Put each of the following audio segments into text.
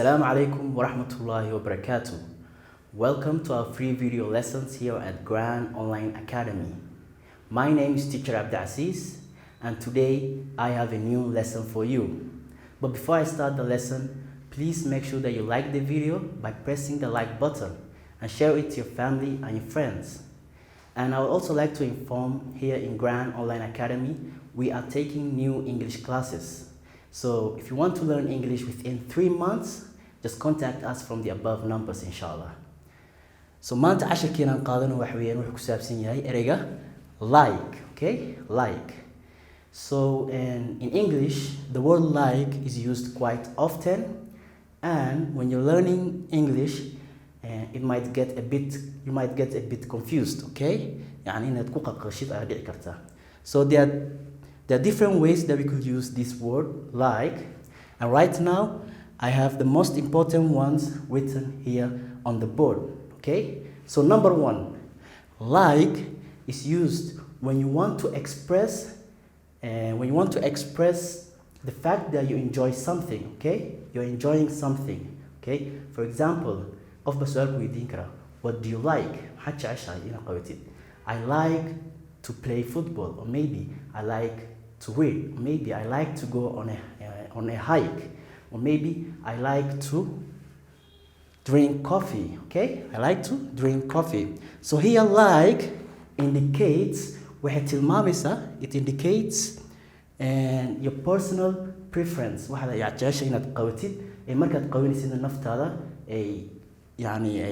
Assalamu alaikum wa rahmatullahi wa barakatuh. Welcome to our free video lessons here at Grand Online Academy. My name is teacher Abdi Asis, and today I have a new lesson for you. But before I start the lesson, please make sure that you like the video by pressing the like button and share it to your family and your friends. And I would also like to inform here in Grand Online Academy, we are taking new English classes. So if you want to learn English within 3 months, just contact us from the above numbers, inshallah. So maanta casharkeena aan qaadano waxa weeyaan wuxuu ku saabsan yahay ereyga like, okay? Like. So in English, the word like is used quite often, and when you're learning English, you might get a bit confused, okay? يعني inaad ku qalqashid ayaa dhici karta. So there are different ways that we could use this word like, and right now I have the most important ones written here on the board, okay? So number 1, like is used when you want to express the fact that you enjoy something, okay? You're enjoying something, okay? For example, qof basual ku idiin kara, what do you like? Maxaad jeceshahay inaad qabatid? I like to play football, or maybe I like to read, or maybe I like to go on a hike, or maybe I like to drink coffee, okay? I like to drink coffee. So here like indicates, it indicates your personal preference. Waxaad jeceshahay inaad qabatid markaad qabanaysid naftaada ay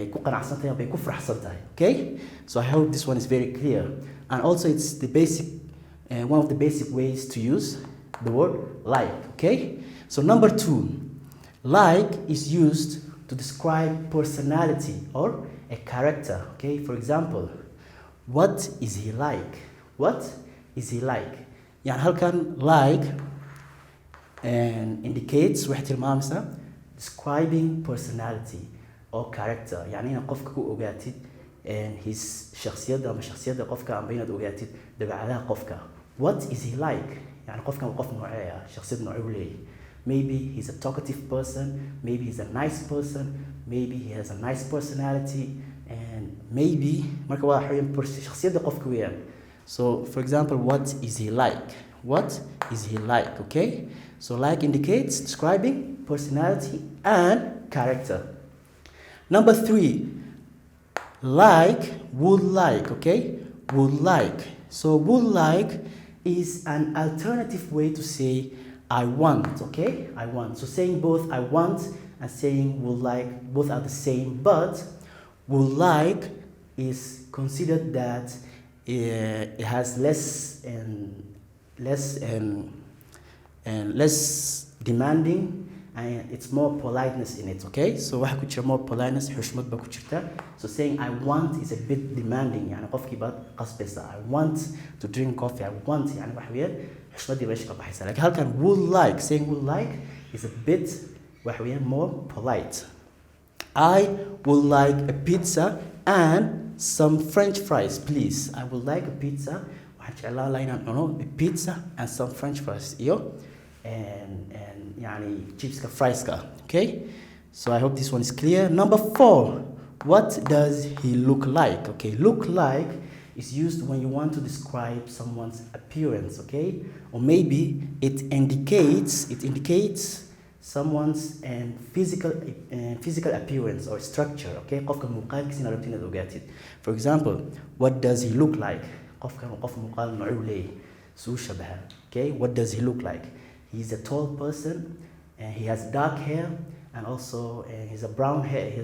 ku qanacsan tahay bay ku faraxsan tahay, okay? So I hope this one is very clear. And also it's the basic one of the basic ways to use the word like, okay? So number 2, like is used to describe personality or a character, okay? For example, what is he like? What is he like? يعني halkan like indicates waxay tilmaamaysaa describing personality or character. يعني inaad qofka ku ogaatid his shakhsiyadda ama shakhsiyadda qofka ama inaad ogaatid dabeecadaha qofka. What is he like? يعني qofkan qof noocee ah, shakhsiyad noocee u leeyahay. Maybe he's a talkative person, maybe he's a nice person, maybe he has a nice personality, and maybe marka waa xayeen shakhsiyadda qofka weeyaan. So for example, what is he like? What is he like? Okay? So like indicates describing personality and character. Number 3, like, would like, okay? Would like. So would like is an alternative way to say I want, okay? I want. So saying both I want and saying would like, both are the same, but would like is considered that it has less demanding, and it's more politeness in it, okay? So waxa ku jira more politeness, xushmad ba ku jirta. So saying I want is a bit demanding, يعني qofkii baad qasbaysa. I want to drink coffee, I want, يعني waxa weeyaan xushmadii meesha ka baxaysa. Like halkan would like, saying would like is a bit waxa weeyaan more polite. I would like a pizza and some French fries, please. I would like a pizza. waxaan jeclaan lahaa inaan cuno a pizza and some French fries iyo and يعني chipska frieska, okay? So I hope this one is clear. Number 4, what does he look like? Okay, look like is used when you want to describe someone's appearance, okay? Or maybe it indicates someone's physical appearance or structure, okay? qofka muuqaalkiisa inaad rabtid inaad ogaatid. For example, what does he look like? qofkan qof muuqaal nooc u leeyahay suu shabaha, okay? What does he look like? He's a tall person, and he has dark hair, and also he has dark hair, he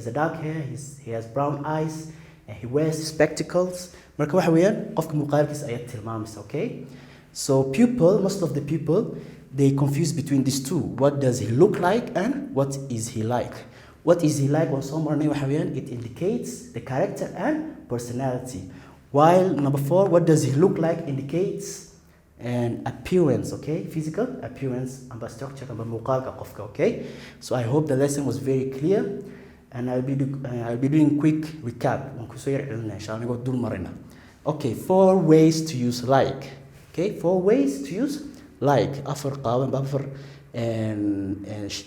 has brown eyes, and he wears spectacles. Marka waxa weeyaan qofka muuqaalkiisa ayaa tilmaamaysa, okay? So most of the people, they confuse between these two. What does he look like and what is he like? What is he like? When someone waxa weeyaan it indicates the character and personality. While number 4, what does he look like indicates an appearance, okay? Physical appearance, amba structure, amba muuqaalka qofka, okay? So I hope the lesson was very clear, and I'll be doing quick recap. Waan ku soo yar celinaa insha Allah dul marina. Okay, 4 ways to use like. Okay, 4 ways to use like. 4 qaaban ba 4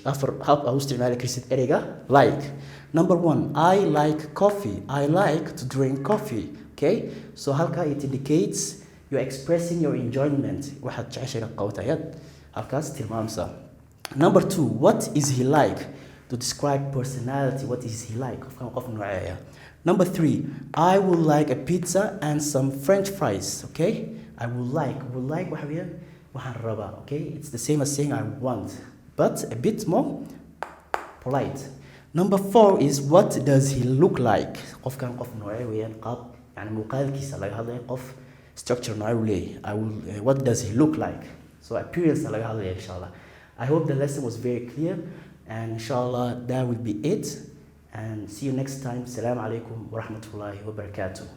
afar hab u isticmaali karsid ereyga like. Number 1, I like coffee. I like to drink coffee. Okay, so halka it indicates you're expressing your enjoyment. waxaad jeceshahay qawtayad halkaas tilmaamsa. Number 2, what is he like? To describe personality, what is he like? qofkan qof nooceeya. Number 3, I would like a pizza and some French fries. Okay, I would like waxa weeye waxaan rabaa. Okay, it's the same as saying I want, but a bit more polite. Number 4 is what does he look like? qofkan qof noocee weeyaan qaab yani muuqaalkiisa laga hadlayo qof structure noocee leeyahay. I will what does he look like? So appearance laga hadlayo inshallah. I hope the lesson was very clear, and inshallah that will be it, and see you next time. Assalamu alaikum wa rahmatullahi wa barakatuh.